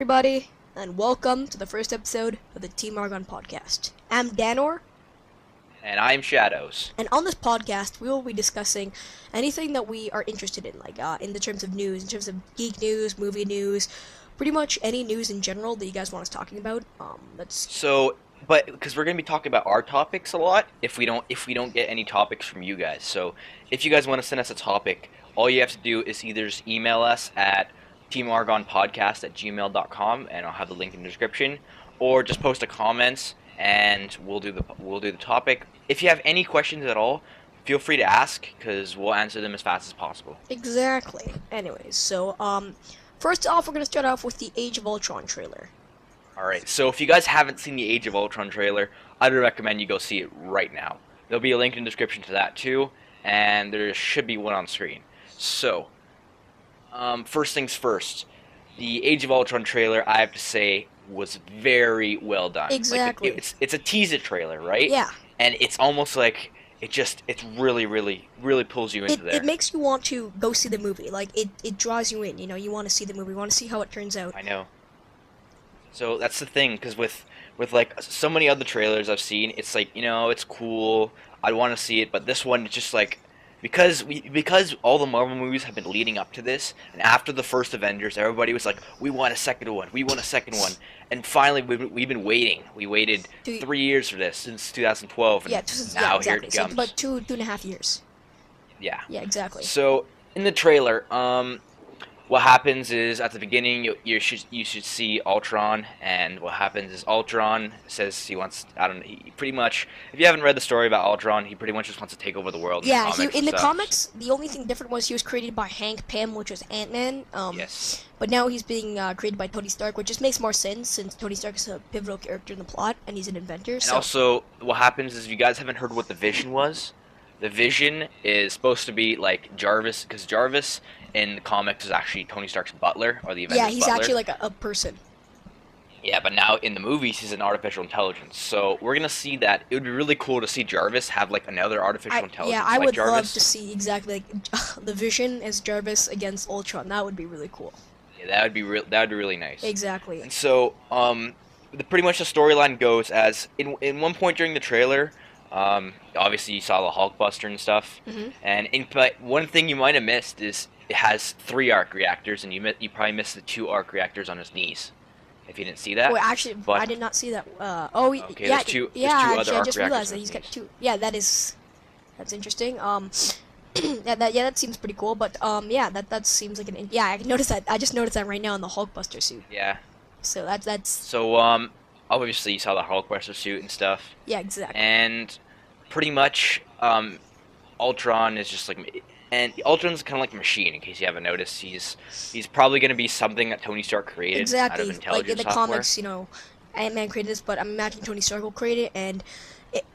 Everybody, and welcome to the first episode of the Team Argon podcast. I'm Danor, And I'm Shadows. and on this podcast, we will be discussing anything that we are interested in, like in the terms of news, in terms of geek news, movie news, pretty much any news in general that you guys want us talking about. But because we're gonna be talking about our topics a lot, if we don't get any topics from you guys. So if you guys want to send us a topic, all you have to do is either just email us at teamargonpodcast@gmail.com, and I'll have the link in the description, or just post a comments and we'll do the topic. If you have any questions at all, feel free to ask because we'll answer them as fast as possible. Exactly. Anyways, first off, we're gonna start off with the Age of Ultron trailer. Alright, so if you guys haven't seen the Age of Ultron trailer, I'd recommend you go see it right now. There'll be a link in the description to that too, and there should be one on screen. So, first things first, the Age of Ultron trailer, I have to say, was very well done. Exactly. Like, it's a teaser trailer, right? Yeah. And it's almost like it really, really, really pulls you into there. It makes you want to go see the movie. Like it draws you in. You know, you want to see the movie. You want to see how it turns out. I know. So that's the thing, because with like so many other trailers I've seen, it's like, it's cool. I want to see it, but this one, it's just like because all the Marvel movies have been leading up to this, and after the first Avengers, everybody was like, we want a second one, we want a second one, and finally we've been waiting. We waited 3 years for this since 2012, and Yeah, now exactly. here it comes. So, but two and a half years. Yeah. Yeah, exactly. So in the trailer, what happens is at the beginning you should see Ultron, and what happens is Ultron says he wants, I don't know, he pretty much, if you haven't read the story about Ultron, he pretty much just wants to take over the world. Yeah, in the the comics, the only thing different was he was created by Hank Pym, which was Ant-Man. Yes. But now he's being created by Tony Stark, which just makes more sense since Tony Stark is a pivotal character in the plot, and he's an inventor. And also, what happens is, if you guys haven't heard what the Vision was, the Vision is supposed to be like Jarvis, because Jarvis in the comics is actually Tony Stark's butler, or the Avengers' Yeah, he's butler. actually like a person. Yeah, but now in the movies, he's an artificial intelligence. So we're gonna see that. It would be really cool to see Jarvis have like another artificial intelligence. Yeah, I like would Jarvis. love to see exactly like the Vision as Jarvis against Ultron. That would be really cool. Yeah, that would be really nice. Exactly. And so, pretty much the storyline goes as in one point during the trailer. Obviously you saw the Hulkbuster and stuff. But one thing you might have missed is it has 3 arc reactors, and you probably missed the 2 arc reactors on his knees. If you didn't see that. Wait, actually, I did not see that. Okay, yeah, there's two yeah. other Actually, I arc just reactors realized that on he's his got knees. 2. Yeah, that's interesting. That seems pretty cool. But that seems like I noticed that. I just noticed that right now in the Hulkbuster suit. Yeah. So that's. So obviously you saw the Hulkbuster suit and stuff. Yeah, exactly. And pretty much Ultron is just like, and Ultron's kind of like a machine. In case you haven't noticed, he's probably going to be something that Tony Stark created out of Exactly. intelligence Like in the software. comics, Ant-Man created this, but I'm imagining Tony Stark will create it, and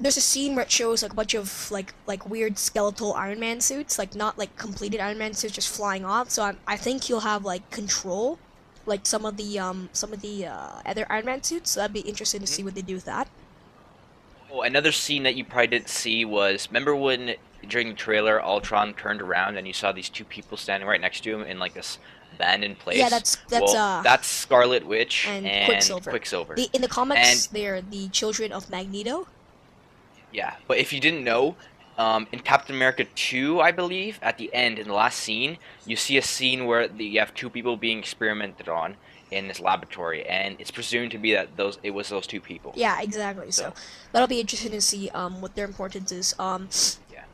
there's a scene where it shows like a bunch of like weird skeletal Iron Man suits, like not like completed Iron Man suits, just flying off. So I think he'll have like control, like some of the other Iron Man suits. So that'd be interesting to see what they do with that. Oh, another scene that you probably didn't see was, remember when during the trailer Ultron turned around and you saw these 2 people standing right next to him in like this abandoned place? Yeah, that's Scarlet Witch and and Quicksilver. In the comics, And they're the children of Magneto. yeah, but if you didn't know, in Captain America 2, I believe, at the end, in the last scene, you see a scene where you have 2 people being experimented on in this laboratory, and it's presumed to be that it was those 2 people. Yeah, exactly. So that'll be interesting to see what their importance is. Yeah.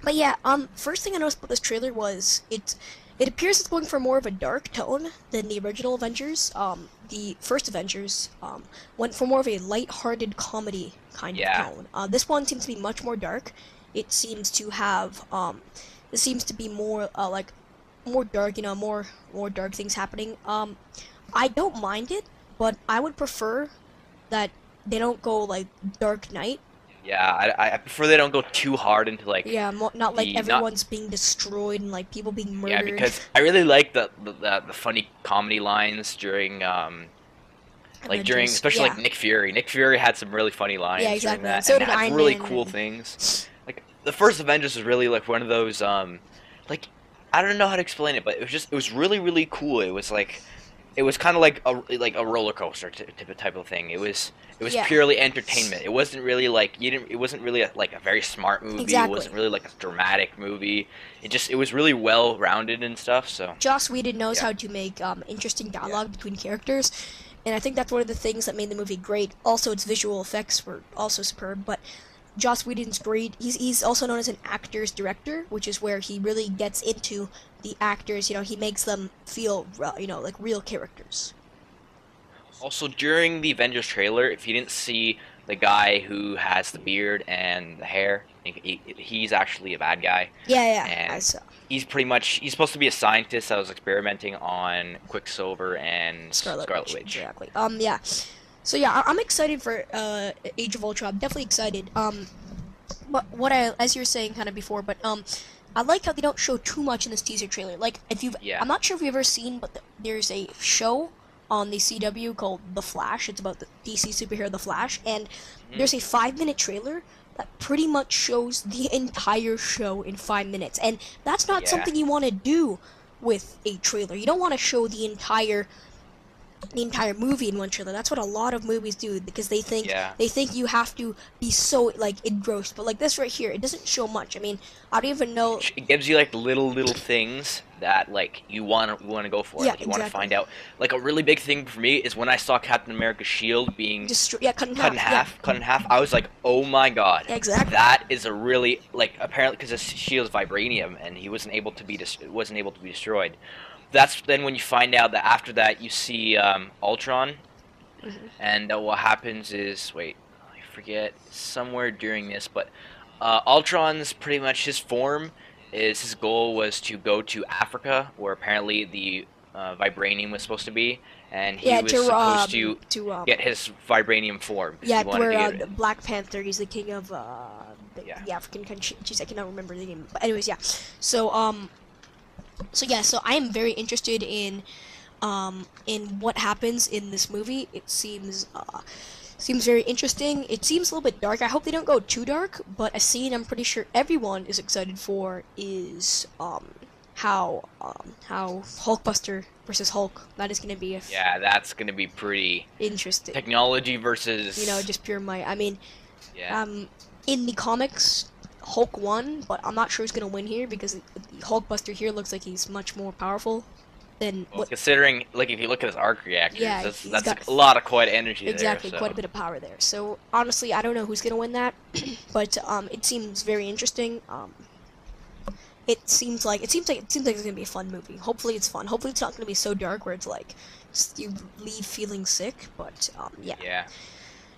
But yeah, first thing I noticed about this trailer was it appears it's going for more of a dark tone than the original Avengers. The first Avengers went for more of a light-hearted comedy kind of tone. This one seems to be much more dark. It seems to have it seems to be more like more dark, more dark things happening. I don't mind it, but I would prefer that they don't go like Dark Knight. Yeah, I prefer they don't go too hard into like. Yeah, not like everyone's being destroyed and like people being murdered. Yeah, because I really like the funny comedy lines during especially like Nick Fury. Nick Fury had some really funny lines. Yeah, exactly. During that, So and did had Iron really Man cool and- things. Like the first Avengers was really like one of those like, I don't know how to explain it, but it was really cool. It was like it was kind of like a roller coaster type of thing. It was Yeah, purely entertainment. It wasn't really like you didn't. It wasn't really like a very smart movie. It exactly. wasn't really like a dramatic movie. It was really well rounded and stuff. So Joss Whedon knows yeah, how to make interesting yeah. dialogue between characters, and I think that's one of the things that made the movie great. Also, its visual effects were also superb, but Joss Whedon's great. He's also known as an actor's director, which is where he really gets into the actors. He makes them feel, like real characters. Also, during the Avengers trailer, if you didn't see the guy who has the beard and the hair, he's actually a bad guy, Yeah, yeah, I and saw he's supposed to be a scientist that was experimenting on Quicksilver and Scarlet Scarlet Witch. Witch. Exactly. Yeah. So yeah, I'm excited for Age of Ultron. I'm definitely excited. But as you were saying kind of before, but I like how they don't show too much in this teaser trailer. Like, Yeah. I'm not sure if you've ever seen, but there's a show on the CW called The Flash. It's about the DC superhero The Flash, and Mhm. there's a 5-minute trailer that pretty much shows the entire show in 5 minutes, and that's not Yeah. something you want to do with a trailer. You don't want to show the entire movie in one trailer. That's what a lot of movies do because they think Yeah. you have to be so like engrossed. But like this right here, it doesn't show much. I mean, I don't even know. It gives you like little things that like you want to go for. Yeah, Like, you want to exactly. find out. Like a really big thing for me is when I saw Captain America's shield being Just yeah, cut in cut in half. half, cut in half. I was like, oh my god, Yeah, exactly. that is a really like apparently because his shield is vibranium and he wasn't able to be destroyed. That's then when you find out that after that you see Ultron, Hmm. and what happens is wait, I forget somewhere during this, but Ultron's pretty much his form is his goal was to go to Africa where apparently the vibranium was supposed to be, and he Yeah, was supposed to to get his vibranium form 'cause yeah, he wanted where to get the it. Black Panther, he's the king of Yeah. the African country. Jeez, I cannot remember the name. But anyways, yeah. So so I am very interested in what happens in this movie. It seems very interesting. It seems a little bit dark. I hope they don't go too dark, but a scene I'm pretty sure everyone is excited for is how Hulkbuster versus Hulk. That is going to be Yeah, that's gonna be pretty interesting. technology versus Just pure might. I mean, yeah. in the comics, Hulk won, but I'm not sure who's gonna win here because Hulkbuster here looks like he's much more powerful than Well, what. considering like if you look at his arc reactors, Yeah, that's he's that's got a lot of quiet energy exactly there. quite So a bit of power there. So honestly, I don't know who's gonna win that, but it seems very interesting. It seems like it's gonna be a fun movie. Hopefully it's fun. Hopefully it's not gonna be so dark where it's like you leave feeling sick. But yeah. yeah,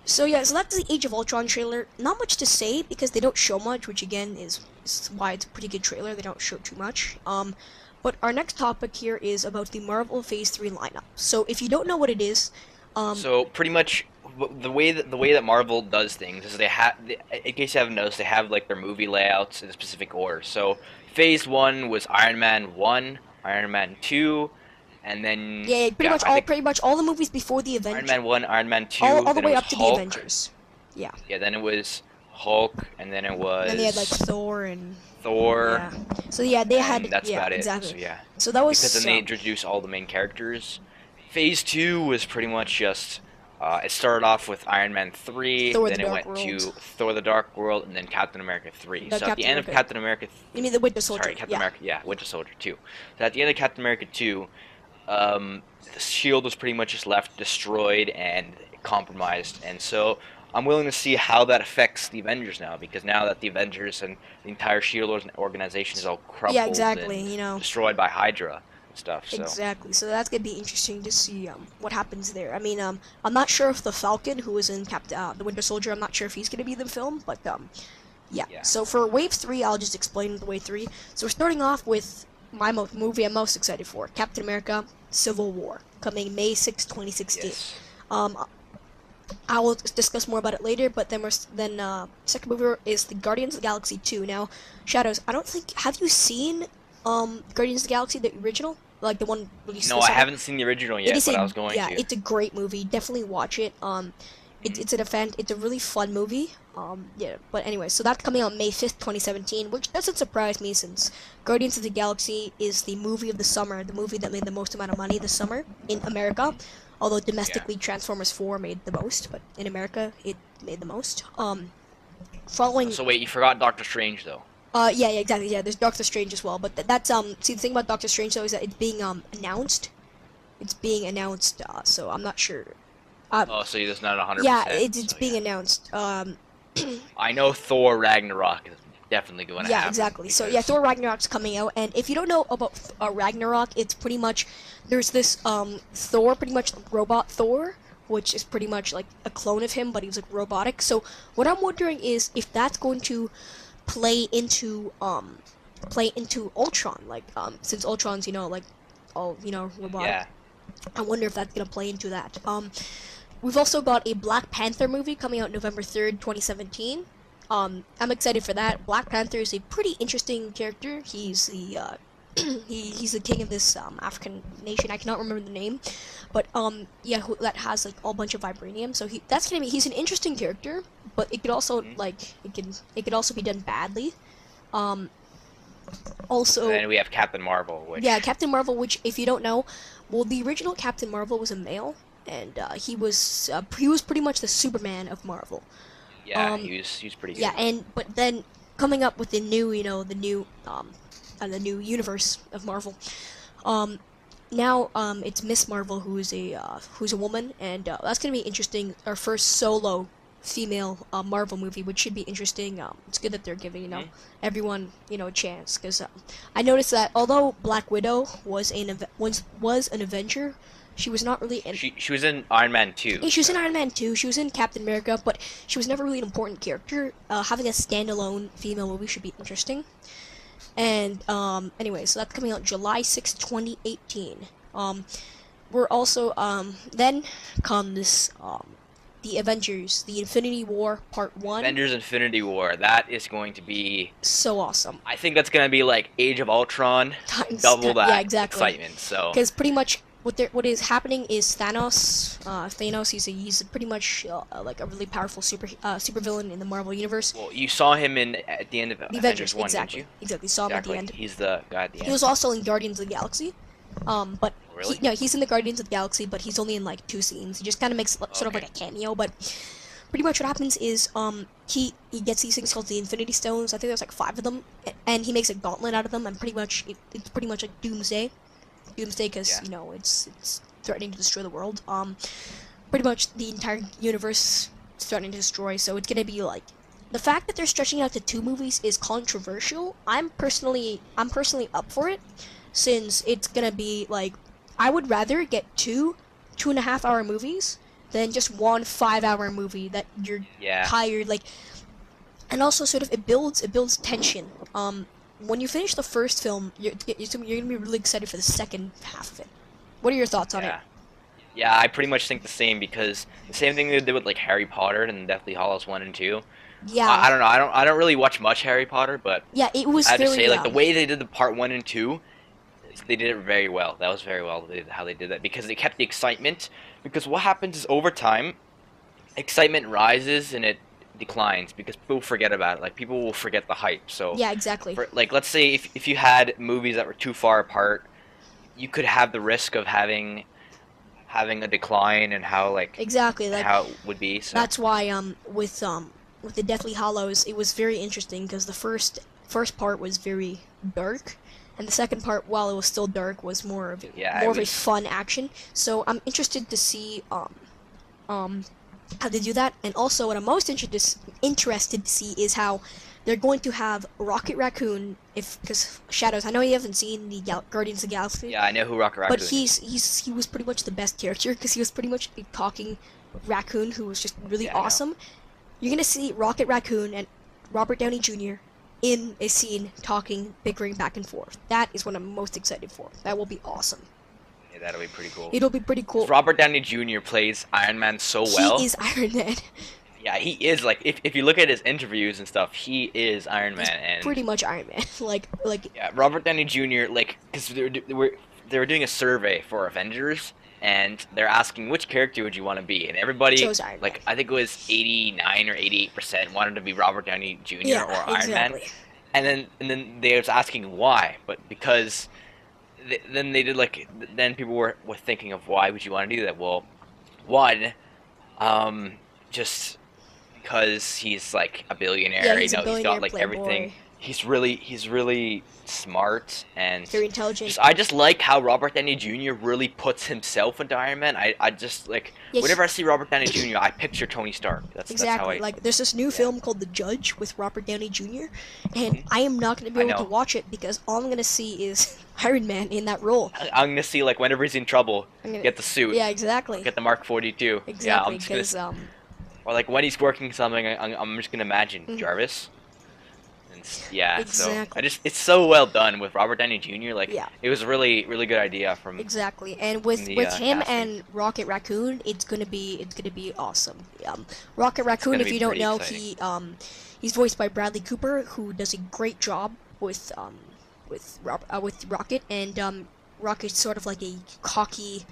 So that's the Age of Ultron trailer. Not much to say because they don't show much, which again is why it's a pretty good trailer. They don't show too much. But our next topic here is about the Marvel Phase 3 lineup. So if you don't know what it is, so pretty much the way that Marvel does things is in case you haven't noticed, they have like their movie layouts in a specific order. So Phase 1 was Iron Man 1, Iron Man 2, and then yeah, yeah, I think pretty much all the movies before the Iron Avengers, Man 1, Iron Man 2, all the then it way was up to the Hulk. Avengers. Yeah. Yeah, then it was Hulk, and then it And then they had like was Thor and Thor, yeah. So yeah, they and had that's yeah, about it. exactly. So yeah, So that was because then they introduced all the main characters. Phase 2 was pretty much just it started off with Iron Man 3, Thor: then The it Dark went to World. Thor: The Dark World, and then Captain America 3. The So at the Captain end of America. Captain America, You mean the Winter Soldier? sorry, Captain Yeah. America, yeah, Winter Soldier 2. So at the end of Captain America 2, the shield was pretty much just left destroyed and compromised, and so I'm willing to see how that affects the Avengers now, because now that the Avengers and the entire Shield organization is all crumpled Yeah, exactly. and destroyed by Hydra and stuff. So Exactly. So that's gonna be interesting to see what happens there. I mean, I'm not sure if the Falcon, who was in the Winter Soldier, I'm not sure if he's gonna be in the film, but yeah. yeah, So for Wave 3, I'll just explain the Wave 3. So we're starting off with my movie I'm most excited for, Captain America: Civil War, coming May 6, 2016. yes. Um, I will discuss more about it later, but then second movie is the Guardians of the Galaxy 2. Now, Shadows, I don't think have you seen Guardians of the Galaxy, the original, like the one released No, this I summer? haven't seen the original yet, but I was going yeah, to. it's a great movie. Definitely watch it. It's a really fun movie. Yeah, but anyway, so that's coming out May 5th, 2017, which doesn't surprise me since Guardians of the Galaxy is the movie of the summer, the movie that made the most amount of money this summer in America. Although Yeah. domestically Transformers 4 made the most, but in America it made the most. Following So wait, you forgot Doctor Strange though. yeah, exactly. Yeah, there's Doctor Strange as well, but that's see the thing about Doctor Strange though is that it's being announced. It's being announced, so I'm not sure. Oh, so you're just not 100%. Yeah, it's So, being yeah. announced. I know Thor Ragnarok is definitely going to Yeah, happen. exactly. So yeah, Because Thor Ragnarok's coming out, and if you don't know about Ragnarok, it's pretty much there's this Thor, pretty much robot Thor, which is pretty much like a clone of him, but he's like robotic. So what I'm wondering is if that's going to play into Ultron, like since Ultron's like all robotic. yeah, I wonder if that's gonna play into that. We've also got a Black Panther movie coming out November 3rd, 2017. I'm excited for that. Black Panther is a pretty interesting character. He's the he's the king of this African nation. I cannot remember the name, but yeah, that has like a bunch of vibranium. So he's an interesting character, but it could also it could also be done badly. Also, and then we have Captain Marvel, which yeah, Captain Marvel, which if you don't know, well, the original Captain Marvel was a male, and he was pretty much the Superman of Marvel. yeah, he was pretty good. Yeah, but then coming up with the new, the new universe of Marvel. Now it's Miss Marvel who's a woman, and that's gonna be interesting. Our first solo female Marvel movie, which should be interesting. It's good that they're giving everyone a chance, because I noticed that although Black Widow was an Avenger, she was not really She was in Iron Man 2. yeah, she was in Iron Man 2, she was in Captain America, but she was never really an important character. Having a standalone female movie should be interesting. And anyway, so that's coming out July 6th, 2018. We're also then comes the Avengers, the Infinity War Part 1. Avengers Infinity War. That is going to be. So awesome. I think that's going to be like Age of Ultron, double that yeah, exactly. excitement. So. Because pretty much what is happening is Thanos. Thanos, he's pretty much like a really powerful super villain in the Marvel universe. Well, you saw him at the end of The Avengers 1, exactly. didn't you? Exactly. Saw him at the Exactly. end. He's the guy at the end. He was also in Guardians of the Galaxy. But Really? no, he's in the Guardians of the Galaxy, but he's only in like 2 scenes. He just kind of makes sort of like a cameo, but pretty much what happens is he gets these things called the Infinity Stones. I think there's like 5 of them, and he makes a gauntlet out of them. And pretty much it's pretty much like Doomsday, because it's threatening to destroy the world. Pretty much the entire universe is threatening to destroy. So it's gonna be like the fact that they're stretching out to 2 movies is controversial. I'm personally up for it, since it's gonna be like I would rather get 2.5 hour movies than just 1 5-hour movie that you're tired, like. And also sort of it builds tension. When you finish the first film, you're gonna be really excited for the second half of it. What are your thoughts on it? Yeah, I pretty much think the same, because the same thing they did with like Harry Potter and Deathly Hallows 1 and 2. Yeah. I don't know. I don't really watch much Harry Potter, but Yeah, it was I have to very. say, like, the way they did the part 1 and 2, they did it very well. That was very well how they did that, because they kept the excitement. Because what happens is over time, excitement rises and it declines because people forget about it. Like, people will forget the hype. So Yeah, exactly. like, let's say if you had movies that were too far apart, you could have the risk of having a decline and how Exactly, like how it would be. So that's why with the Deathly Hallows, it was very interesting because the first part was very dark, and the second part, while it was still dark, was more of a fun action. So I'm interested to see how they do that, and also what I'm most interested to see is how they're going to have Rocket Raccoon, because Shadows. I know you haven't seen the Guardians of the Galaxy. yeah, I know who Rocket Raccoon But is. he was pretty much the best character, because he was pretty much a talking raccoon who was just really Yeah, I know. awesome. You're gonna see Rocket Raccoon and Robert Downey Jr. in a scene talking, bickering back and forth. That is what I'm most excited for. That will be awesome. Yeah, that'll be pretty cool. It'll be pretty cool. Robert Downey Jr. plays Iron Man so well. He is Iron Man. Yeah, he is. Like, if you look at his interviews and stuff, he is Iron Man. And Pretty much Iron Man. like yeah, Robert Downey Jr. Like, because they were doing a survey for Avengers, and they're asking which character would you want to be, and everybody, Chose Iron Man. like I think it was 89 or 88% wanted to be Robert Downey Jr. or Yeah, Iron Man, exactly. and then they was asking why, but because then they did like then people were thinking of why would you want to do that? Well, one, just because he's like a billionaire, Yeah, he's a he's billionaire got like playboy. everything. He's really smart and Very intelligent. I just like how Robert Downey Jr. really puts himself into Iron Man. I just like Yeah, whenever I see Robert Downey Jr. I picture Tony Stark. That's how exactly. I Like, there's this new yeah. film called The Judge with Robert Downey Jr., and Mhm. I am not going to be I able to know. watch it because all I'm going to see is Iron Man in that role. I'm gonna see like whenever he's in trouble, I'm gonna, get the suit, yeah, exactly. get the Mark 42. Yeah, Exactly, I'm just gonna because or like when he's working something, I'm just gonna imagine Mhm. Jarvis. Yeah, so Exactly. it's so well done with Robert Downey Jr. Like Yeah. it was really really good idea from Exactly, and with the, him casting. and Rocket Raccoon, it's gonna be awesome. Rocket Raccoon, gonna if be you don't pretty know, exciting. he's voiced by Bradley Cooper, who does a great job with Rocket, and Rocket's sort of like a cocky.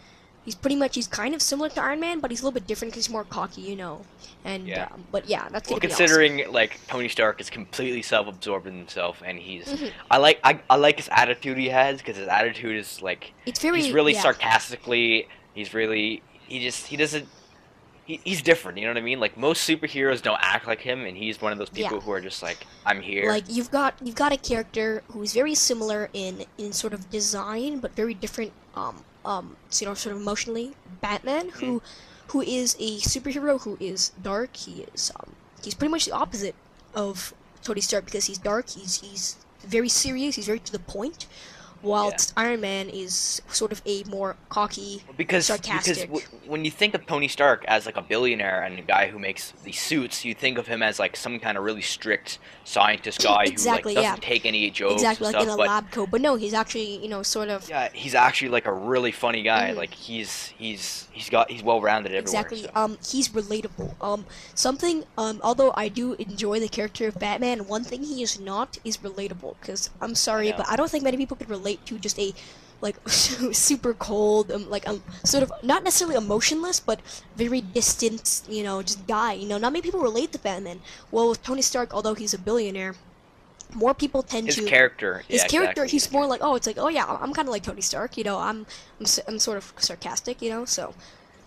He's kind of similar to Iron Man, but he's a little bit different because he's more cocky, you know. And Yeah. but yeah, that's Well, gonna be awesome. considering like Tony Stark is completely self-absorbed in himself, and he's Mhm. I like his attitude he has because his attitude is like It's very he's really yeah. sarcastically he's really he doesn't he's different, you know what I mean? Like most superheroes don't act like him, and he's one of those people Yeah. who are just like I'm here. Like you've got a character who's very similar in sort of design, but very different. Sort of emotionally. Batman, who is a superhero who is dark. He's pretty much the opposite of Tony Stark because he's dark. He's very serious. He's very to the point. Whilst Iron Man is sort of a more cocky, Because sarcastic. when you think of Tony Stark as like a billionaire and a guy who makes these suits, you think of him as like some kind of really strict scientist guy Exactly, who like yeah. doesn't take any jokes Exactly, and like stuff. in a But lab coat. But no, he's actually, sort of. yeah, he's actually like a really funny guy. Mhm. Like he's well rounded everywhere. Exactly. So. He's relatable. Although I do enjoy the character of Batman, one thing he is not is relatable. Because I'm sorry, know. but I don't think many people could relate to just a like super cold, sort of not necessarily emotionless, but very distant, just guy. Not many people relate to Batman. Well, with Tony Stark, although he's a billionaire, more people tend His to. character. His Yeah, character, exactly. he's more like, it's like, oh yeah, I'm kind of like Tony Stark, I'm sort of sarcastic, so,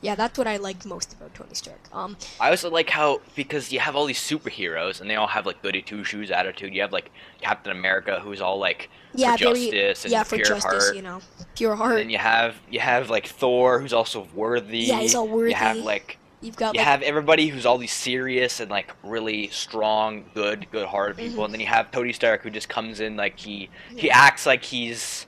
yeah, that's what I like most about Tony Stark. I also like how because you have all these superheroes and they all have like goody two shoes attitude. You have like Captain America who's all like Yeah, for justice and for pure justice, heart. pure heart. And you have like Thor who's also worthy. Yeah, he's all worthy. You have like You've got you have everybody who's all these serious and like really strong, good-hearted people, and then you have Tony Stark who just comes in like he acts like he's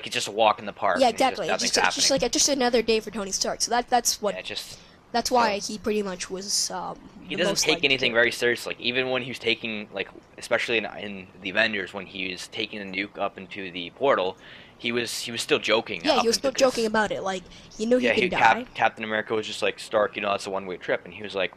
just a walk in the park. yeah, and he's exactly. nothing's Just happening. just another day for Tony Stark. So that's what Yeah, just that's why he pretty much was. he the doesn't most take liked anything character. very seriously. Like even when he was taking like, especially in the Avengers, when he was taking the nuke up into the portal, he was still joking. Yeah, up he was still into joking this- about it. Like he knew he Yeah, could die. Captain America was just like Stark. That's a one-way trip, and he was like,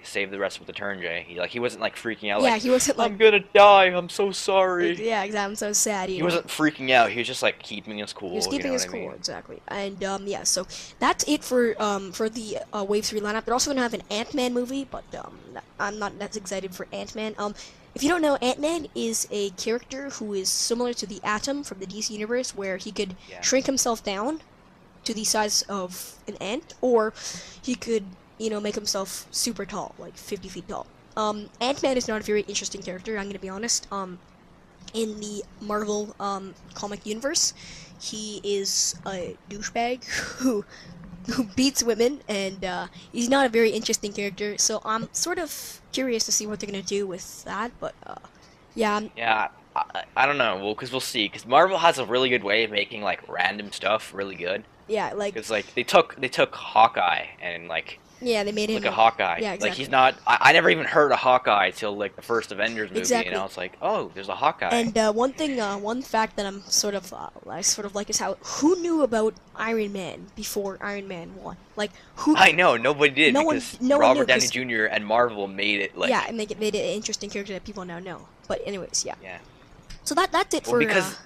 Save the rest with the turn, Jay." He wasn't like freaking out. Yeah, Like, he wasn't like. I'm gonna die. I'm so sorry. Yeah, exactly. I'm so sad. He wasn't freaking out. He was just like keeping us cool. He was keeping you know his what I cool, mean? exactly. And yeah, so that's it for the Wave 3 lineup. They're also gonna have an Ant-Man movie, but I'm not that excited for Ant-Man. If you don't know, Ant-Man is a character who is similar to the Atom from the DC universe, where he could Yeah. shrink himself down to the size of an ant, or he could, make himself super tall, like 50 feet tall. Ant-Man is not a very interesting character, I'm gonna be honest. In the Marvel comic universe, he is a douchebag who beats women, and he's not a very interesting character. So I'm sort of curious to see what they're gonna do with that. But yeah, Yeah, I don't know. Well, because we'll see. Because Marvel has a really good way of making like random stuff really good. yeah, like Because like they took Hawkeye and like yeah, they made him. look at Hawkeye. Yeah, Like exactly. he's not. I never even heard of Hawkeye till like the first Avengers movie, Exactly. and I was like, oh, there's a Hawkeye. And one fact that I sort of like is how who knew about Iron Man before Iron Man 1? Like who? I know nobody did No one- because no one Robert knew, Downey 'cause- Jr. and Marvel made it like Yeah, and they made it an interesting character that people now know. But anyways, yeah. yeah. So that's it Well, for because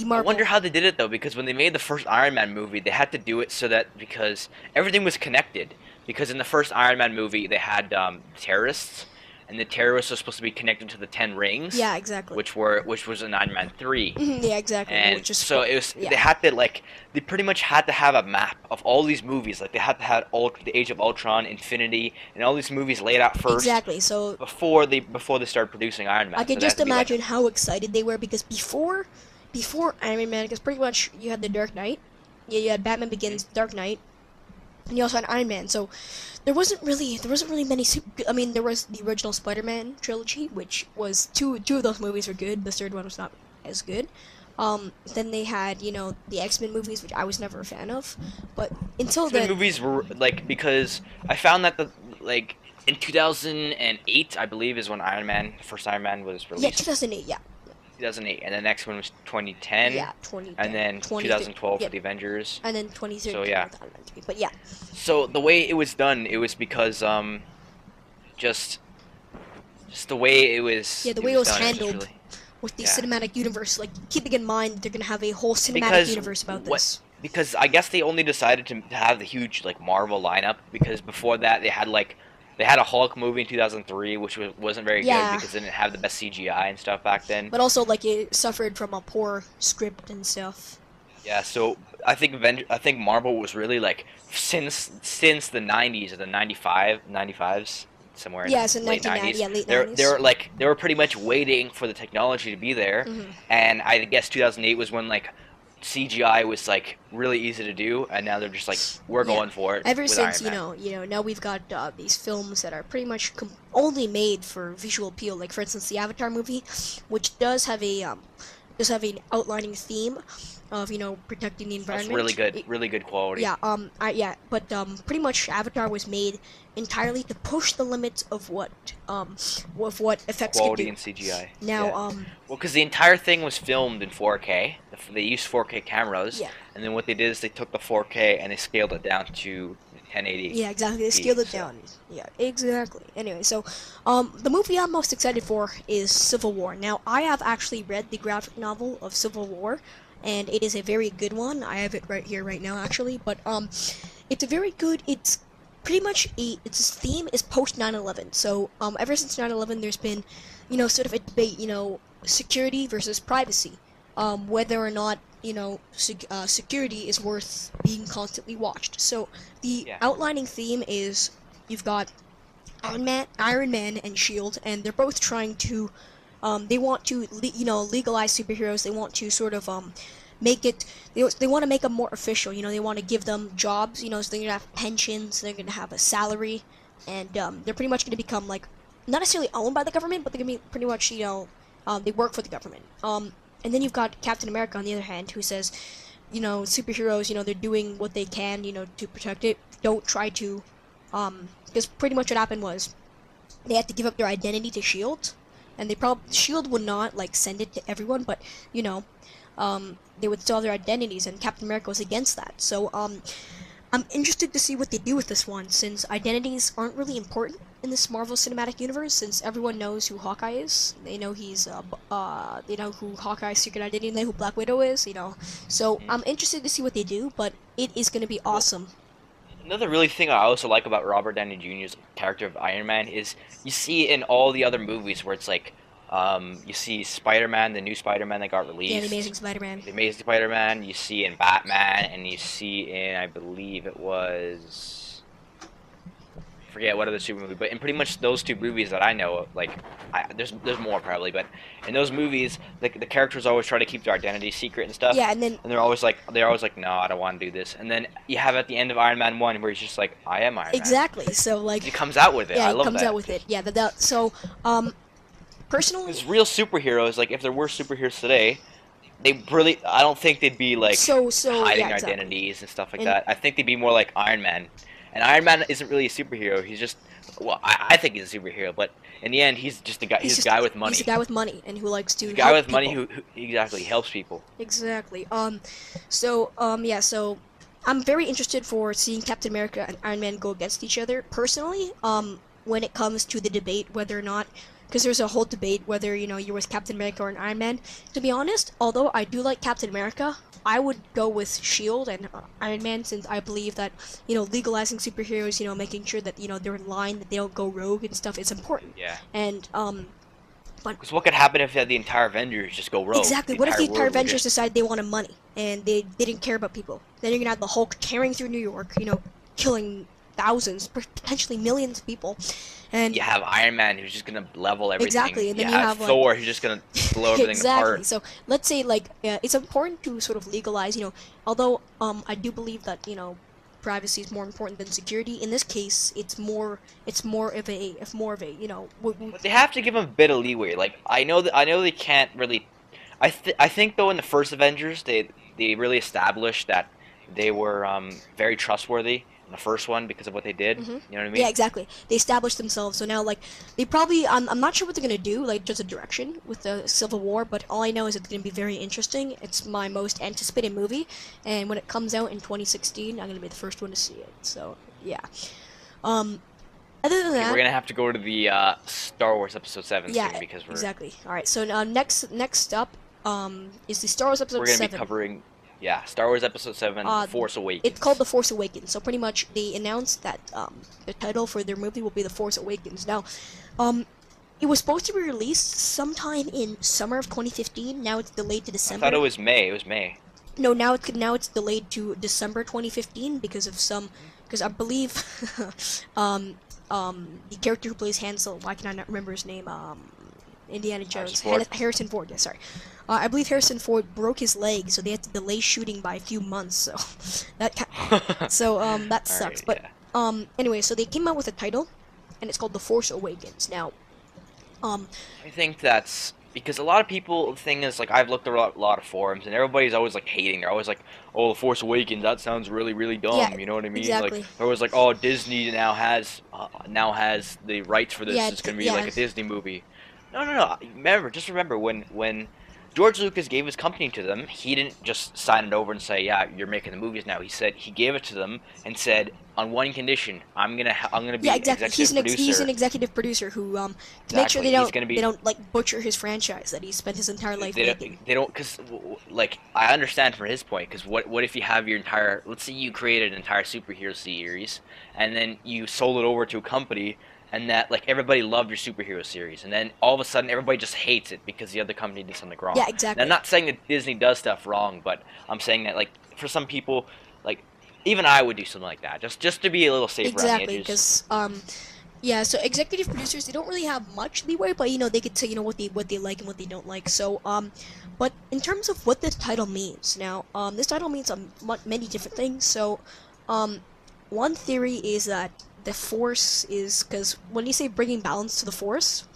the I Marvel. wonder how they did it though, because when they made the first Iron Man movie, they had to do it so that because everything was connected. Because in the first Iron Man movie, they had terrorists, and the terrorists were supposed to be connected to the Ten Rings, Yeah, exactly. which was in Iron Man 3. Yeah, exactly. And Which is so it was yeah, they had to like they pretty much had to have a map of all these movies. Like they had to have the Age of Ultron, Infinity, and all these movies laid out first exactly. So before they started producing Iron I Man. could So they had just to be like, imagine how excited they were because before Iron Man, because pretty much you had the Dark Knight, yeah, you had Batman hmm? Begins, Dark Knight, and you also had Iron Man. So there wasn't really many. I mean, there was the original Spider-Man trilogy, which was two of those movies were good. The third one was not as good. Then they had the X-Men movies, which I was never a fan of, but until X-Men then, movies were like because I found that the like in 2008, I believe, is when first Iron Man was yeah, released. 2008, yeah, 2008, and the next one was 2010, yeah, 2010, and then 2013, 2012 yeah, for the Avengers. and then So 2013 yeah, with Iron Man 3. But yeah, so the way it was done, it was because just just the way yeah, the it way it was was done, it was just handled really with the yeah. cinematic universe, like keeping in mind they're gonna have a whole cinematic Because universe about what? this. Because I guess they only decided to have the huge like Marvel lineup because before that they had a Hulk movie in 2003 which wasn't very good Yeah, because they didn't have the best CGI and stuff back then. but also like it suffered from a poor script and stuff. Yeah, so I think Marvel was really like since the 90s or the 95s somewhere in Yeah, it's the in late 1990, 90s yeah, late 90s. they were pretty much waiting for the technology to be there, and I guess 2008 was when like CGI was like really easy to do, and now they're just like we're Yeah, going for it ever with since Iron Man. now we've got these films that are pretty much only made for visual appeal. Like for instance, the Avatar movie, which does have an outlining theme of protecting the That's environment. really good quality. Yeah, but pretty much Avatar was made entirely to push the limits of what effects could Quality do. and CGI. Now, Yeah. Well, because the entire thing was filmed in 4K. They used 4K cameras, yeah, and then what they did is they took the 4K and they scaled it down to 1080p. yeah, exactly. They scaled it So down. Yeah, exactly. Anyway, so the movie I'm most excited for is Civil War. Now, I have actually read the graphic novel of Civil War, and it is a very good one. I have it right here, right now, actually. But it's a very good. It's pretty much its theme is post 9/11. So ever since 9/11, there's been, sort of a debate. Security versus privacy. Whether or not security is worth being constantly watched. So the yeah, outlining theme is you've got Iron Man, and Shield, and they're both trying to, they want to, legalize superheroes. They want to sort of make it. They want to make them more official. They want to give them jobs. So they're gonna have pensions. They're gonna have a salary, and they're pretty much gonna become like not necessarily owned by the government, but they're gonna be pretty much they work for the government. And then you've got Captain America on the other hand, who says, superheroes, they're doing what they can, to protect it. Don't try to, because pretty much what happened was they had to give up their identity to Shield, and Shield would not like send it to everyone, but they would still have their identities, and Captain America was against that. So I'm interested to see what they do with this one, since identities aren't really important in this Marvel Cinematic Universe, since everyone knows who Hawkeye is. They know they know who Hawkeye's secret identity, and they know who Black Widow is, So mm. I'm interested to see what they do, but it is going to be Well, awesome. another really thing I also like about Robert Downey Jr.'s character of Iron Man is you see in all the other movies where it's like, you see Spider-Man, the new Spider-Man that got Yeah, the released, Amazing Spider-Man. the Amazing Spider-Man. You see in Batman, and you see in I believe it was forget what other super movie, but in pretty much those two movies that I know of, like there's more probably, but in those movies, like the characters always try to keep their identity secret and stuff, Yeah, and then and they're always like, no, I don't want to do this, and then you have at the end of Iron Man 1 where he's just like, I am Iron Man. exactly. So like, He comes out with it. yeah, I he love comes that. out with it. Yeah, so personally, Because real superheroes, like if there were superheroes today, I don't think they'd be like hiding yeah, their exactly. identities and stuff like And that. I think they'd be more like Iron Man. And Iron Man isn't really a superhero. He's just, well, I think he's a superhero, but in the end, he's just a guy. He's a guy with money. He's a guy with money and who likes to He's a guy help with money people. who exactly helps people. Exactly. Yeah, so I'm very interested for seeing Captain America and Iron Man go against each other. Personally, when it comes to the debate whether or not because there's a whole debate whether you're with Captain America or an Iron Man. To be honest, although I do like Captain America, I would go with Shield and Iron Man, since I believe that legalizing superheroes, making sure that they're in line, that they don't go rogue and stuff is important. Yeah. And but Because what could happen if the entire Avengers just go rogue? exactly, what if the entire world would Avengers just- decide they wanted money and they didn't care about people? Then you're gonna have the Hulk tearing through New York, killing thousands, potentially millions of people, and You have Iron Man who's just gonna level everything. exactly, and then you you have have Thor who's just gonna blow everything exactly. apart. So let's say it's important to sort of legalize. Although I do believe that privacy is more important than security. In this case, it's more of a But they have to give them a bit of leeway. Like I know they can't really. I think though in the first Avengers they really established that they were very trustworthy in the first one because of what they did. You know what I mean? Yeah, exactly. They established themselves, so now they probably I'm not sure what they're gonna do, just a direction with the Civil War, but all I know is it's gonna be very interesting. It's my most anticipated movie, and when it comes out in 2016, I'm gonna be the first one to see it. So yeah. Other than that, We're gonna have to go to the Star Wars Episode 7 yeah, soon because we're exactly. All right, so next up is the Star Wars Episode gonna 7. be covering Star Wars Episode 7, Force Awakens. It's called The Force Awakens. So pretty much they announced that the title for their movie will be The Force Awakens. Now, it was supposed to be released sometime in summer of 2015. Now it's delayed to I December. thought it was May. It was May. No, now it's delayed to December 2015 because I believe the character who plays Han Solo, why can I not remember his name? Indiana Jones. Harrison Ford. Yeah, sorry. I believe Harrison Ford broke his leg, so they had to delay shooting by a few months. So that sucks. Right, but anyway, so they came out with a title, and it's called The Force Awakens. Now, I think that's because a lot of people. The thing is, like, I've looked at a lot of forums, and everybody's always like hating. They're always like, "Oh, The Force Awakens. That sounds really, really dumb." Yeah, you know what I mean? exactly. Like, they're always like, "Oh, Disney now has the rights for this. Yeah, It's gonna be yeah. like a Disney movie." No. Remember when George Lucas gave his company to them, he didn't just sign it over and say, "Yeah, you're making the movies now." He gave it to them and said, "On one condition, I'm gonna be yeah, exactly. executive producer." He's an executive producer who to make sure Exactly. they don't like butcher his franchise that he spent his entire life making. They don't, because like I understand from his point, because what if you have your entire, let's say you created an entire superhero series and then you sold it over to a company and that like everybody loved your superhero series and then all of a sudden everybody just hates it because the other company did something wrong. Yeah, exactly. And I'm not saying that Disney does stuff wrong, but I'm saying that like for some people, like even I would do something like that just to be a little safer on the Exactly, edges. because yeah, so executive producers, they don't really have much leeway, but they could say what they like and what they don't like. So but in terms of what this title means, now this title means many different things. So one theory is that the Force is, because when you say bringing balance to the Force,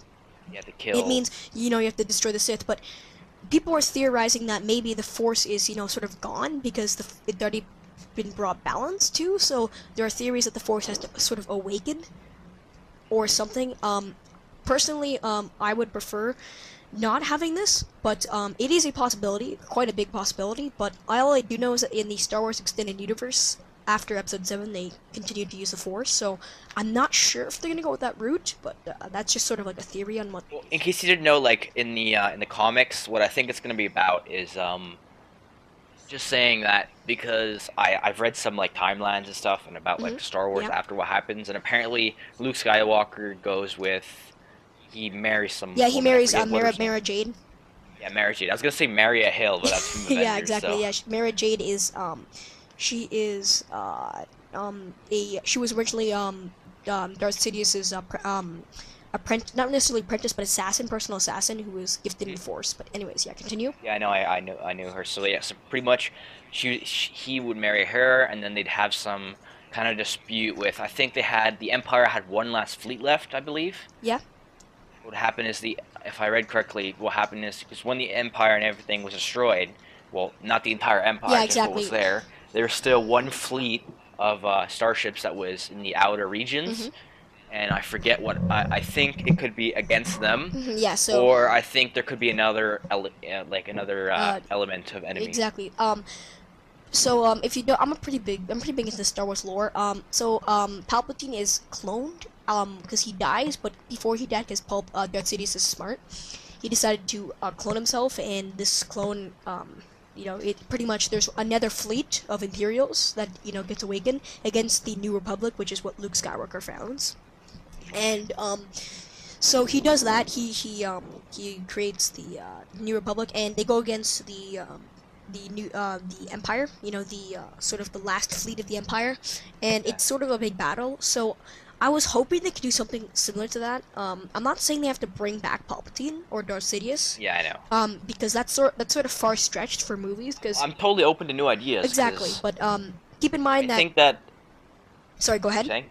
Yeah, to kill. it means you have to destroy the Sith. But people are theorizing that maybe the Force is sort of gone because it already been brought balance to. So there are theories that the Force has to sort of awakened or something. Personally, I would prefer not having this, but it is a possibility, quite a big possibility. But all I do know is that in the Star Wars Extended Universe, after Episode 7, they continued to use the Force, so I'm not sure if they're gonna go with that route, but that's just sort of like a theory on what. Well, in case you didn't know, like in the comics, what I think it's gonna be about is just saying that because I've read some like timelines and stuff and about like Star Wars Yeah. after what happens, and apparently Luke Skywalker goes with he marries some. Yeah, he woman, I marries forget what her name- Mara Jade. Yeah, Mary Jade. I was gonna say Maria Hill, but that's from Avengers. Yeah, exactly. So. Yeah, Mara Jade is she is she was originally Darth Sidious's apprentice, not necessarily apprentice, but assassin, personal assassin who was gifted in the Force. But anyways, yeah, continue. Yeah, I know. I knew her. So yeah, so pretty much, he would marry her, and then they'd have some kind of dispute with. I think the Empire had one last fleet left, I believe. Yeah. What happened is if I read correctly, what happened is when the Empire and everything was destroyed. Well, not the entire Empire, Yeah, just what was exactly. there. There was still one fleet of starships that was in the outer regions. And I forget what I think it could be against them, Yeah. So. or I think there could be another element of enemy. Exactly. So if you know, I'm pretty big into Star Wars lore. So Palpatine is cloned. because he dies, but before he died, because Darth Sidious is smart, he decided to clone himself, and this clone, it pretty much there's another fleet of Imperials that gets awakened against the New Republic, which is what Luke Skywalker founds, and so he does that. He creates the New Republic, and they go against the Empire. The sort of the last fleet of the Empire, and it's sort of a big battle. So I was hoping they could do something similar to that. I'm not saying they have to bring back Palpatine or Darth Sidious. Yeah, I know. Because that's sort of far stretched for movies. Because I'm totally open to new ideas. Exactly, but keep in mind I think that. Sorry, go ahead. Saying?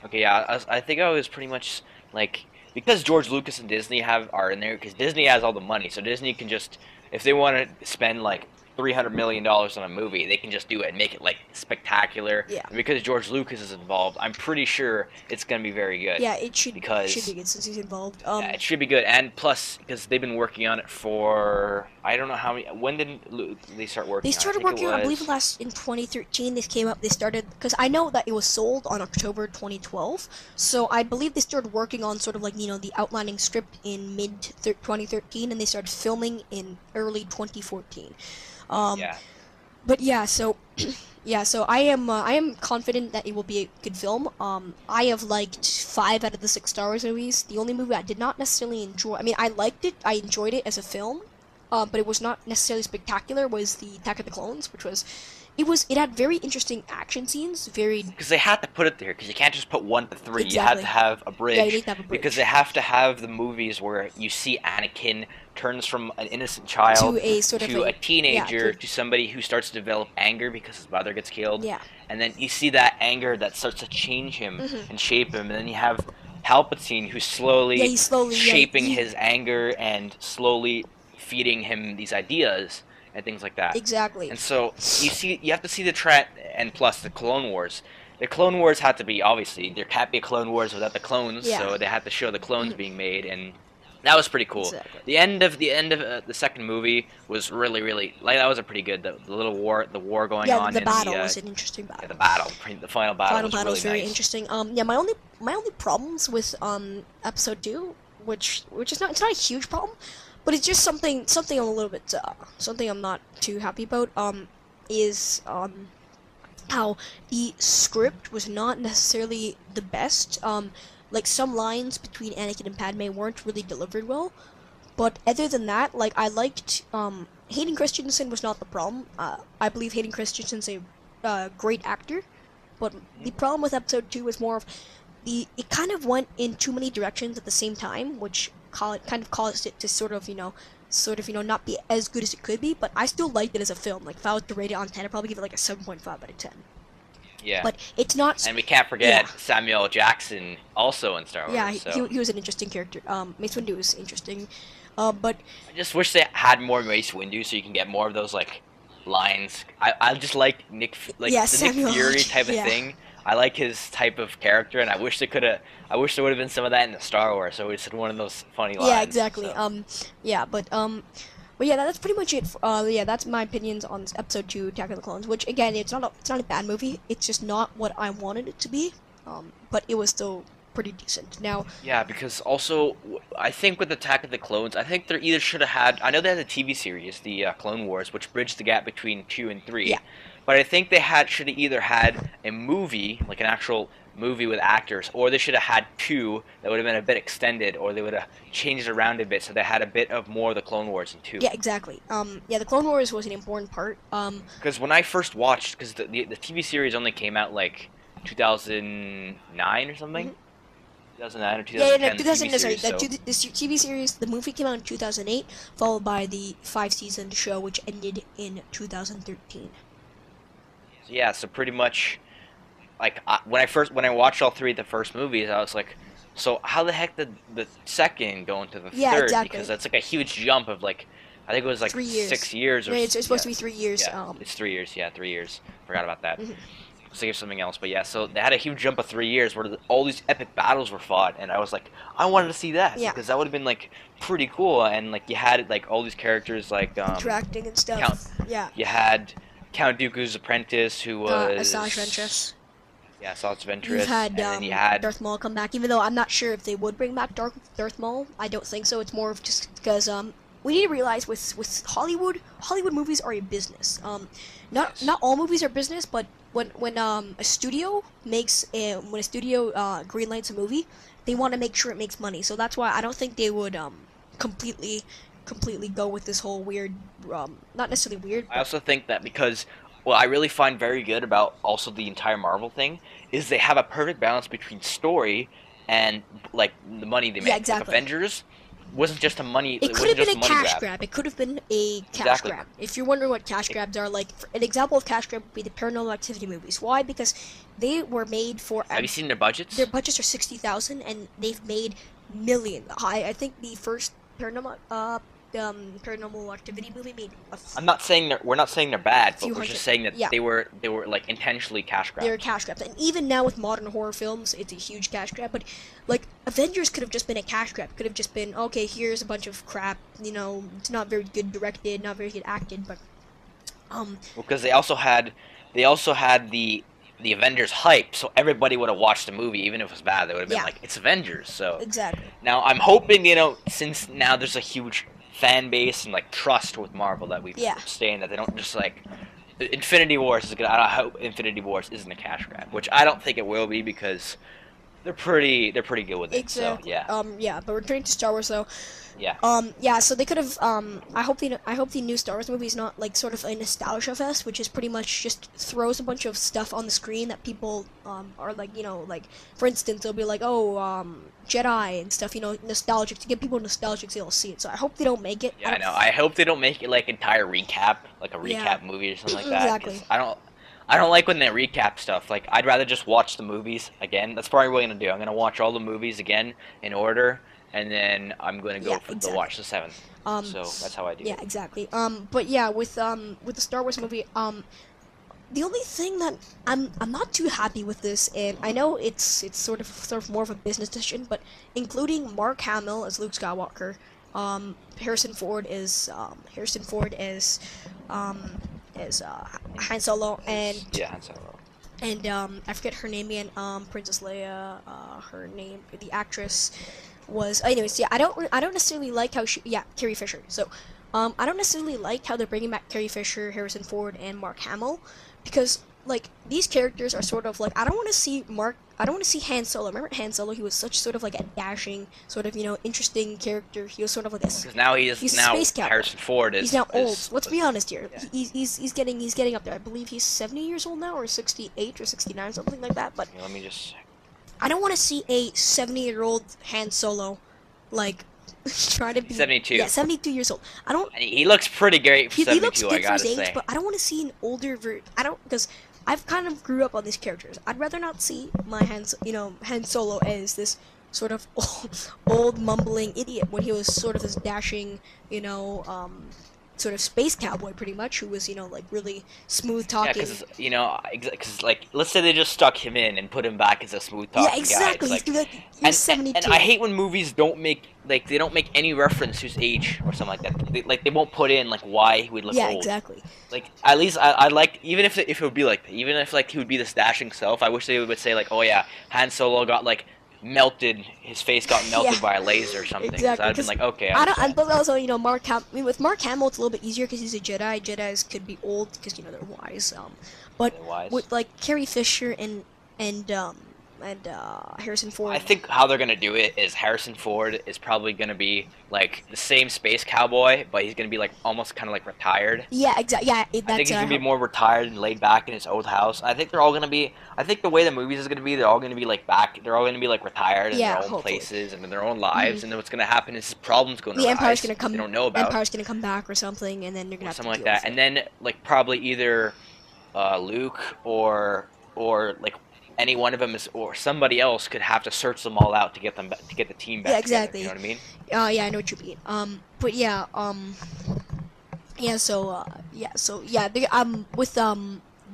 Okay, yeah, I think I was pretty much like because George Lucas and Disney are in there because Disney has all the money, so Disney can just if they want to spend like $300 million on a movie, they can just do it and make it like spectacular. Yeah. And because George Lucas is involved, I'm pretty sure it's gonna be very good. Yeah, it should be good since he's involved. Yeah, it should be good, and plus because they've been working on it for I don't know how many. When did they start working? They started working on, I believe, in 2013. This came up. They started because I know that it was sold on October 2012. So I believe they started working on sort of like the outlining script in mid 2013, and they started filming in early 2014. Yeah. But yeah, so so I am confident that it will be a good film. I have liked 5 out of the 6 Star Wars movies. The only movie I did not necessarily enjoy, I mean, I liked it, I enjoyed it as a film, but it was not necessarily spectacular, was the Attack of the Clones, which was, it had very interesting action scenes, because they had to put it there, because you can't just put 1 to 3. Exactly. You had to have a bridge. Yeah, you need to have a bridge. Because they have to have the movies where you see Anakin turns from an innocent child to a sort of a teenager to somebody who starts to develop anger because his mother gets killed. Yeah. And then you see that anger that starts to change him and shape him, and then you have Palpatine who's slowly shaping his anger and slowly feeding him these ideas and things like that. Exactly. And so you have to see the trend, and plus the Clone Wars. The Clone Wars had to be, obviously, there can't be a Clone Wars without the clones, so they had to show the clones being made, and that was pretty cool. Exactly. The end of the second movie was really like that was a pretty good. The little war going on. Yeah, the battle was an interesting battle. Yeah, the final battle was very nice. interesting. Yeah, my only problems with episode 2, which is not, it's not a huge problem, but it's just something I'm a little bit something I'm not too happy about. Is how the script was not necessarily the best. Like, some lines between Anakin and Padme weren't really delivered well. But other than that, like, I liked, Hayden Christensen was not the problem. I believe Hayden Christensen's a great actor. But the problem with episode 2 was more of, it kind of went in too many directions at the same time, which kind of caused it to sort of not be as good as it could be. But I still liked it as a film. Like, if I was to rate it on 10, I'd probably give it like a 7.5 out of 10. Yeah. But it's not. And we can't forget Samuel L. Jackson also in Star Wars. Yeah, so. he was an interesting character. Mace Windu was interesting. But I just wish they had more Mace Windu so you can get more of those like lines. I just like the Nick Fury type of thing. I like his type of character, and I wish there would have been some of that in the Star Wars. So it's one of those funny lines. Yeah, exactly. So. But yeah, that's pretty much it. That's my opinions on episode 2, Attack of the Clones. Which again, it's not a bad movie. It's just not what I wanted it to be. But it was still pretty decent. Now. Yeah, because also I think with Attack of the Clones, I think they either should have had. I know they had the TV series, the Clone Wars, which bridged the gap between 2 and 3. Yeah. But I think they should have either had a movie, like an actual movie with actors, or they should have had 2 that would have been a bit extended, or they would have changed it around a bit so they had a bit of more of the Clone Wars in 2. Yeah, exactly. The Clone Wars was an important part. Because when I first watched, because the TV series only came out like 2009 or something. 2009 or 2010. 2000. This TV series, the movie came out in 2008, followed by the 5-season show, which ended in 2013. Yeah, so pretty much, like when I watched all 3 of the first movies, I was like, so how the heck did the second go into the third? Exactly. Because that's like a huge jump of like, I think it was like 3 years. 6 years. Or it's supposed to be 3 years. Yeah, it's 3 years. Yeah, 3 years. Forgot about that. Think of something else, but yeah. So they had a huge jump of 3 years where all these epic battles were fought, and I was like, I wanted to see that because that would have been like pretty cool, and like you had like all these characters like interacting and stuff. You had Count Dooku's apprentice, who was Asajj Ventress. Yeah, I saw it's You've Ventress, had and then you had Darth Maul come back, even though I'm not sure if they would bring back Darth Maul. I don't think so. It's more of just because we need to realize with Hollywood movies are a business. yes. Not all movies are business, but when a studio when a studio greenlights a movie, they want to make sure it makes money. So that's why I don't think they would completely completely go with this whole weird not necessarily weird, I but also think that because what I really find very good about also the entire Marvel thing is they have a perfect balance between story and like the money they yeah, make. Like exactly. Avengers wasn't just a money, It it could wasn't have been just a a money cash grab. grab. It could have been a cash Exactly. grab. If you're wondering what cash It, grabs are like, an example of cash grab would be the Paranormal Activity movies. Why? Because they were made for have you seen their their budgets? budgets are 60,000 and they've made millions. I think the first Paranormal Activity movie made I'm not saying we're not saying they're bad, few but we're just hundred. saying that Yeah, they were like intentionally cash they're grabs. cash grabs. And even now with modern horror films, it's a huge cash grab. But like Avengers could have just been a cash grab. Could have just been okay. Here's a bunch of crap. You know, it's not very good directed, not very good acted, but um, Because they also had the Avengers hype, so everybody would have watched the movie even if it was bad. They would have been yeah, like, "It's Avengers." So exactly. now I'm hoping, since now there's a huge fan base and like trust with Marvel that we've Yeah, sustained, that they don't just like Infinity Wars is gonna. I hope Infinity Wars isn't a cash grab, which I don't think it will be because they're pretty good with it. So exactly. yeah, Yeah, but returning to Star Wars though, yeah, yeah, so they could have. I hope the new Star Wars movie is not like sort of a nostalgia fest, which is pretty much just throws a bunch of stuff on the screen that people are like, like for instance, they'll be like, oh, Jedi and stuff, nostalgic to get people nostalgic so they'll see it. So I hope they don't make it. I yeah. I don't. know. I hope they don't make it like entire recap, like a Yeah, recap movie or something like that, because exactly. I don't like when they recap stuff. Like I'd rather just watch the movies again. That's probably what I'm gonna do. I'm gonna watch all the movies again in order, and then I'm gonna Yeah, go for the exactly. watch the seventh. Um, So that's how I do yeah, it. exactly. But yeah, with the Star Wars movie, the only thing that I'm not too happy with this, and I know it's sort of more of a business decision, but including Mark Hamill as Luke Skywalker, Harrison Ford um, as Han Solo, Is yeah, Han Solo. and I forget her name again, Princess Leia, her name, the actress was, anyways, yeah, I don't necessarily like how Carrie Fisher. So, I don't necessarily like how they're bringing back Carrie Fisher, Harrison Ford, and Mark Hamill, because like these characters are sort of like I don't want to see Han Solo. Remember Han Solo? He was such sort of like a dashing, sort of interesting character. He was sort of like this. Because now He's a now space cowboy. Harrison Ford He's now old. is Let's be honest here. yeah. He's getting up there. I believe he's 70 years old now, or 68 or 69, something like that. But Let me just. I don't want to see a 70-year-old Han Solo, like, try to He's be, 72, yeah, 72 years old. I don't, and he looks pretty great for he looks 72. I good for his gotta age, say. but I don't want to see an older I don't, because I've kind of grew up on these characters. I'd rather not see my Han Solo as this sort of old mumbling idiot when he was sort of this dashing, sort of space cowboy pretty much, who was, like really smooth Yeah, talking. because like let's say they just stuck him in and put him back as a smooth Yeah, talking guy. It's exactly. like, He was and 72. I hate when movies don't make they don't make any reference to his age or something like that. They won't put in like why he would look Yeah, old. exactly. Like at least I like, even if it would be like, even if like he would be this dashing self, I wish they would say like, oh yeah, Han Solo got like melted, his face got Yeah, melted by a laser or something. So exactly. I'd been Because like, okay, I I don't. And understand. but also, with Mark Hamill, it's a little bit easier because he's a Jedi. Jedis could be old because they're wise. But Otherwise. with like Carrie Fisher and Harrison I Ford. think how they're gonna do it is Harrison Ford is probably gonna be like the same space cowboy, but he's gonna be like almost kind of like retired. Yeah, exactly. Yeah, I think that's he's gonna be how. more retired and laid back in his old house. I think they're all gonna be. I think the way the movies is gonna be, they're all gonna be like back. They're all gonna be like retired in their Yeah, own hopefully. places and in their own Hmm. lives. And then what's gonna happen is problems gonna The Empire's arise gonna they come. don't know about, Empire's gonna come back or something, and then they're gonna or have to something like deal that. with And it. then like probably either Luke or like any one of them is, or somebody else could have to search them all out to get them to get the team Yeah, back together. You know exactly. what I mean? Yeah, I know what you mean. But yeah, yeah. So yeah. With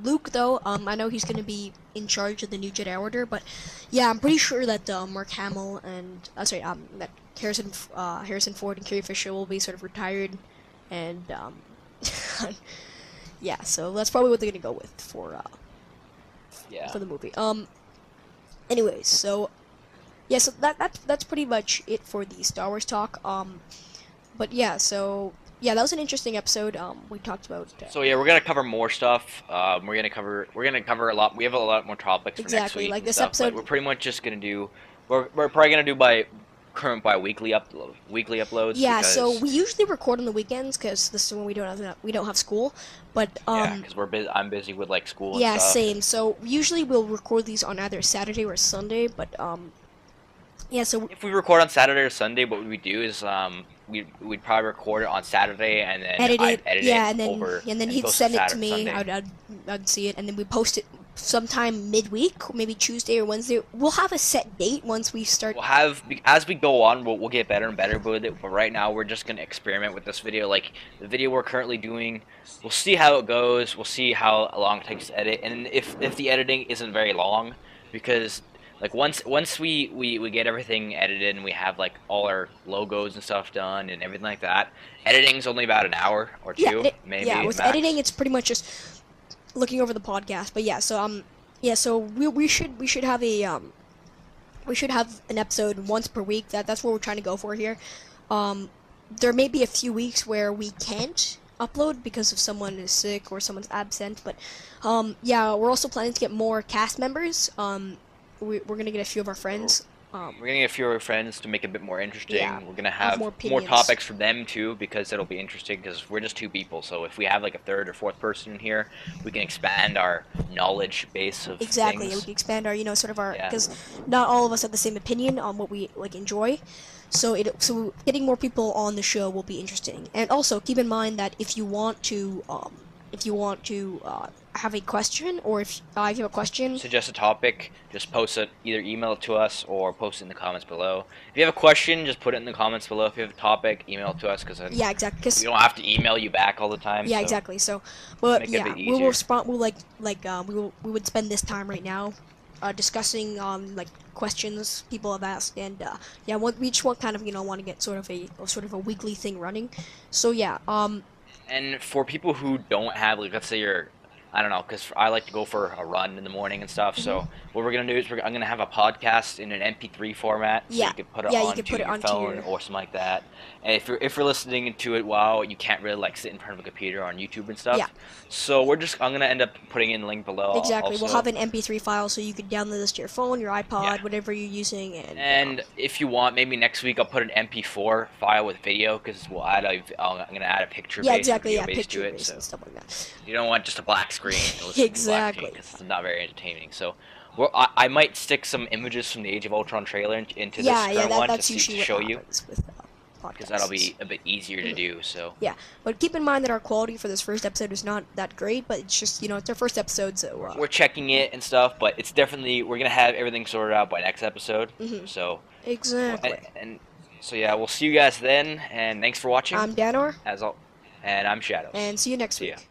Luke though, I know he's gonna be in charge of the new Jedi Order, but yeah, I'm pretty sure that Mark Hamill and that Harrison Ford and Carrie Fisher will be sort of retired, and yeah. So that's probably what they're gonna go with Yeah. for the movie. Anyways, so yeah, so that's pretty much it for the Star Wars talk. But yeah, so yeah, that was an interesting episode. We talked about So yeah, we're gonna cover more stuff. We're gonna cover a lot. We have a lot more topics for next exactly week like and this stuff. But episode. we're pretty much just gonna do. We're probably gonna do by weekly uploads Yeah, so because we usually record on the weekends because this is when we don't have school. But yeah, because we're busy. I'm busy with like school and yeah, stuff. same. So usually we'll record these on either Saturday or Sunday. But yeah, so If we record on Saturday or Sunday, what we do is we'd probably record it on Saturday and then edit I'd it. edit it Yeah, over and then and it he'd goes to send it to Saturday me. Sunday. I'd see it, and then we post it sometime midweek, maybe Tuesday or Wednesday. We'll have a set date once we start. We'll have as we go on, we'll get better and better with it. But right now, we're just gonna experiment with this video. Like the video we're currently doing, we'll see how it goes. We'll see how long it takes to edit, and if the editing isn't very long, because like once we get everything edited and we have like all our logos and stuff done and everything like that, editing's only about an hour or two, maybe yeah, with max. editing, it's pretty much just looking over the podcast. But yeah, so yeah, so we should have a we should have an episode once per week. That's what we're trying to go for here. There may be a few weeks where we can't upload because if someone is sick or someone's absent, but yeah, we're also planning to get more cast members. We're gonna get a few of our friends. We're gonna get a few of our friends to make it a bit more interesting. Yeah, we're gonna have more more opinions. topics from them too, because it'll be interesting. Because we're just two people, so if we have like a third or fourth person in here, we can expand our knowledge base of Exactly, things. we can expand our, sort of our, Yeah. because not all of us have the same opinion on what we like enjoy. So getting more people on the show will be interesting. And also keep in mind that if you want to have a question, or if you have a question, Suggest a topic, just post it, either email it to us or post it in the comments below. If you have a question, just put it in the comments below. If you have a topic, email it to us, because yeah, exactly. 'Cause we don't have to email you back all the time. yeah, so exactly. So, but make it a yeah, bit we will easier. respond. We would spend this time right now, discussing like questions people have asked, and yeah, we just want kind of want to get sort of a weekly thing running. So yeah, And for people who don't have, like, let's say you're, I don't know, because I like to go for a run in the morning and stuff. Mm-hmm. So what we're gonna do is I'm gonna have a podcast in an MP3 format, so Yeah. you can put it Yeah, you onto can put it your onto phone your- or something like that. And if you're listening to it while you can't really like sit in front of a computer on YouTube and stuff, Yeah. so I'm gonna end up putting in the link below. exactly. Also. We'll have an MP3 file so you can download this to your phone, your iPod, Yeah. whatever you're using, and And if you want, maybe next week I'll put an MP4 file with video, because I'm gonna add a picture yeah, based exactly. video Yeah, based picture to it. based So and stuff like that. you don't want just a black screen. Exactly. Because it's not very entertaining. So, I might stick some images from the Age of Ultron trailer into this Yeah, current one that's to usually what show you, happens with because that'll podcasts. be a bit easier to do. So, Yeah, but keep in mind that our quality for this first episode is not that great, but it's just, it's our first episode, so... we're checking it and stuff, but it's definitely, we're gonna have everything sorted out by next episode. Mhm. So, Exactly. and so yeah, we'll see you guys then, and thanks for watching. I'm Danor, and I'm Shadows. and see you next See ya. week.